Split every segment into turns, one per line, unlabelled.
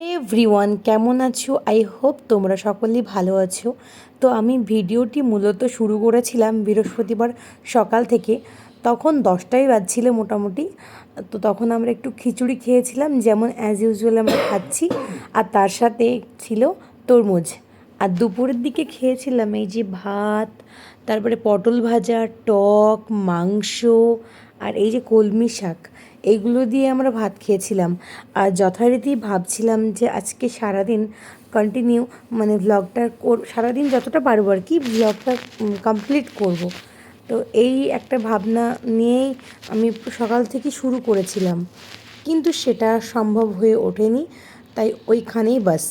Everyone কেমন আছো? I hope তোমরা সকলেই ভালো আছো। তো আমি ভিডিওটি মূলত শুরু করেছিলাম বৃহস্পতিবার সকাল থেকে। তখন 10টাই বাজছিল মোটামুটি। তো তখন আমরা একটু খিচুড়ি খেয়েছিলাম, যেমন অ্যাজ ইউজুয়াল আমরা খাচ্ছি, আর তার সাথে ছিল তরমুজ। আর দুপুরের দিকে খেয়েছিলাম এই যে ভাত, তারপরে পটল ভাজা, টক, মাংস, আর এই যে কলমি শাক, এইগুলো দিয়ে আমরা ভাত খেয়েছিলাম। আর যথারীতি ভাবছিলাম যে আজকে সারাদিন কন্টিনিউ মানে ভ্লগটা সারাদিন যতটা পারবো আর কি ভ্লগটা কমপ্লিট করব। তো এই একটা ভাবনা নিয়েই আমি সকাল থেকে শুরু করেছিলাম, কিন্তু সেটা সম্ভব হয়ে ওঠেনি। তাই ওইখানেই বাস।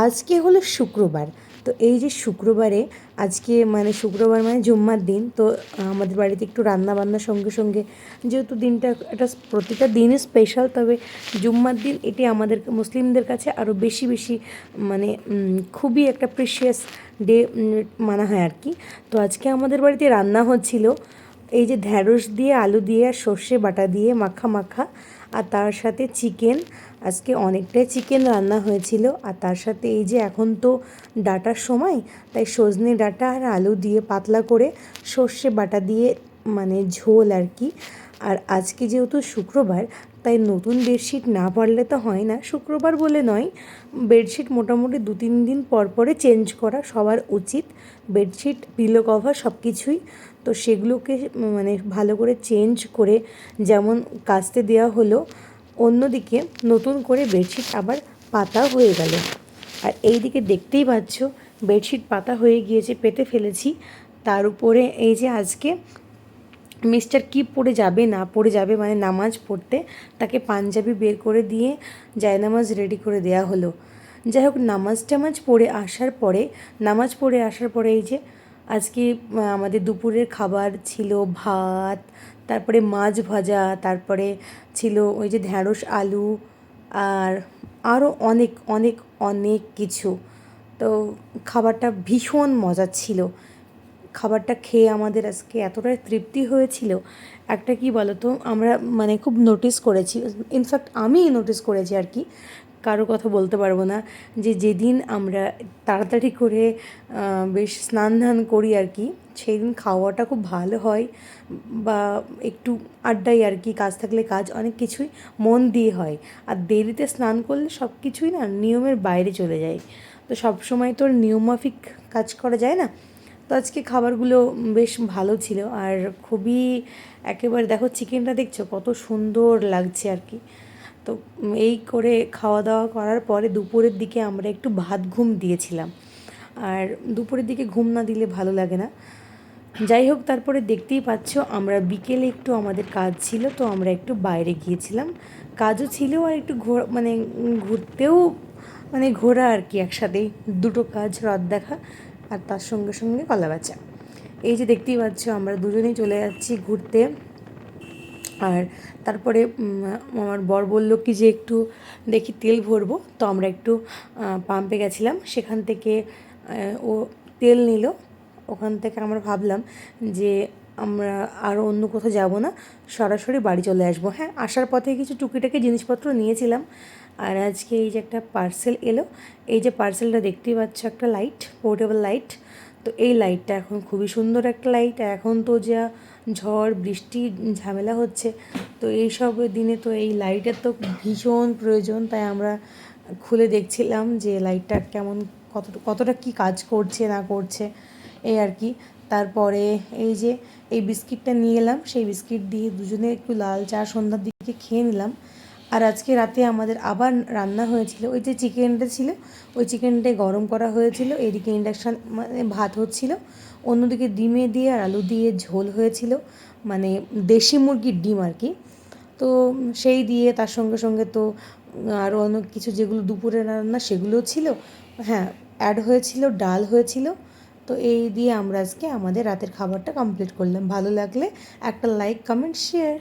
আজকে হলো শুক্রবার। তো এই যে শুক্রবারে, আজকে মানে শুক্রবার মানে জুম্মার দিন, তো আমাদের বাড়িতে একটু রান্না বান্নার সঙ্গে সঙ্গে, যেহেতু দিনটা একটা প্রতিটা দিনই স্পেশাল, তবে জুম্মার দিন এটি আমাদের মুসলিমদের কাছে আরও বেশি বেশি মানে খুবই একটা প্রিশিয়াস ডে মানা হয় আর কি। তো আজকে আমাদের বাড়িতে রান্না হচ্ছিল এই যে ঢ্যাঁড়স দিয়ে, আলু দিয়ে, আর সর্ষে বাটা দিয়ে মাখা মাখা, আর তার সাথে চিকেন। আজকে অনেকটাই চিকেন রান্না হয়েছিল। আর তার সাথে এই যে এখন তো ডাঁটার সময়, তাই সজনে ডাঁটা আর আলু দিয়ে পাতলা করে সর্ষে বাটা দিয়ে মানে ঝোল আর কি। আর আজকে যেহেতু শুক্রবার, তাই নতুন বেডশিট না পারলে তো হয় না। শুক্রবার বলে নয়, বেডশিট মোটামুটি 2-3 দিন পর পরে চেঞ্জ করা সবার উচিত। বেডশিট, পিলো কভার সব কিছুই। তো সেগুলোকে মানে ভালো করে চেঞ্জ করে যেমন কাচতে দেওয়া হলো, অন্যদিকে নতুন করে বেডশিট আবার পাতা হয়ে গেল। আর এই দিকে দেখতেই পাচ্ছ বেডশিট পাতা হয়ে গিয়েছে, পেতে ফেলেছি। তার উপরে এই যে আজকে মিস্টার কি পড়ে যাবে না পড়ে যাবে মানে নামাজ পড়তে, তাকে পাঞ্জাবি বের করে দিয়ে জায়নামাজ রেডি করে দেয়া হলো। যাই হোক, নামাজ পড়ে আসার পরে এই যে আজকে আমাদের দুপুরের খাবার ছিল ভাত, তারপরে মাছ ভাজা, তারপরে ছিল ওই যে ঢ্যাঁড়স আলু, আর আরও অনেক অনেক অনেক কিছু। তো খাবারটা ভীষণ মজার ছিল। খাবারটা খেয়ে আমাদের আজকে এতটাই তৃপ্তি হয়েছিল। একটা কি বলো তো, আমরা মানে খুব নোটিস করেছি, ইনফ্যাক্ট আমি নোটিস করেছি আর কি, কারো কথা বলতে পারবো না, যে যেদিন আমরা তাড়াতাড়ি করে বেশ স্নান ধান করি আর কি, সেই দিন খাওয়াটা খুব ভালো হয়, বা একটু আড্ডাই আর কি, কাজ থাকলে কাজ, অনেক কিছুই মন দিয়ে হয়। আর দেরিতে স্নান করলে সব কিছুই না নিয়মের বাইরে চলে যায়। তো সব সময় তো নিয়মমাফিক কাজ করা যায় না। তো আজকে খাবারগুলো বেশ ভালো ছিল, আর খুবই একেবারে দেখো চিকেনটা দেখছো কত সুন্দর লাগছে আর কি। তো এই করে খাওয়া দাওয়া করার পরে দুপুরের দিকে আমরা একটু ভাত ঘুম দিয়েছিলাম। আর দুপুরের দিকে ঘুম না দিলে ভালো লাগে না। যাই হোক, তারপরে দেখতেই পাচ্ছ আমরা বিকেলে একটু আমাদের কাজ ছিল, তো আমরা একটু বাইরে গিয়েছিলাম। কাজও ছিল আর একটু মানে ঘুরতেও, মানে ঘোরা আর কি, একসাথেই দুটো কাজ, রথ দেখা আর তার সঙ্গে সঙ্গে কলা বেচা। এই যে দেখতেই পাচ্ছ আমরা দুজনেই চলে যাচ্ছি ঘুরতে। আর তারপরে আমার বর বলল কি যে একটু দেখি তেল ভরবো, তো আমরা একটু পাম্পে গেছিলাম, সেখান থেকে ও তেল নিল। ওখান থেকে আমরা ভাবলাম যে আমরা আরও অন্য কোথাও যাব না, সরাসরি বাড়ি চলে আসবো। হ্যাঁ, আসার পথে কিছু টুকিটাকি জিনিসপত্র নিয়েছিলাম। আর আজকে এই যে একটা পার্সেল এলো, এই যে পার্সেলটা দেখতেই পাচ্ছ, একটা লাইট, পোর্টেবল লাইট। তো এই লাইটটা এখন খুবই সুন্দর একটা লাইট। এখন তো যা ঝড় বৃষ্টি ঝামেলা হচ্ছে, তো এই সব দিনে তো এই লাইটের তো ভীষণ প্রয়োজন। তাই আমরা খুলে দেখছিলাম যে লাইটটা কেমন, কতটা কী কাজ করছে না করছে, এই আর কি। তারপরে এই যে এই বিস্কিটটা নিয়ে এলাম, সেই বিস্কিট দিয়ে দুজনে একটু লাল চা সন্ধ্যার দিকে খেয়ে নিলাম। আর আজকে রাতে আমাদের আবার রান্না হয়েছিল, ওই যে চিকেনটা ছিল, ওই চিকেনটাই গরম করা হয়েছিল। এদিকে ইন্ডাকশান মানে ভাত হচ্ছিল, অন্যদিকে ডিমে দিয়ে আর আলু দিয়ে ঝোল হয়েছিল, মানে দেশি মুরগির ডিম আর কি। তো সেই দিয়ে তার সঙ্গে সঙ্গে তো আরও অনেক কিছু যেগুলো দুপুরে রান্না সেগুলোও ছিল, হ্যাঁ, অ্যাড হয়েছিল, ডাল হয়েছিল। তো এই দিয়ে আমরা আজকে আমাদের রাতের খাবারটা কমপ্লিট করলাম। ভালো লাগলে একটা লাইক, কমেন্ট, শেয়ার।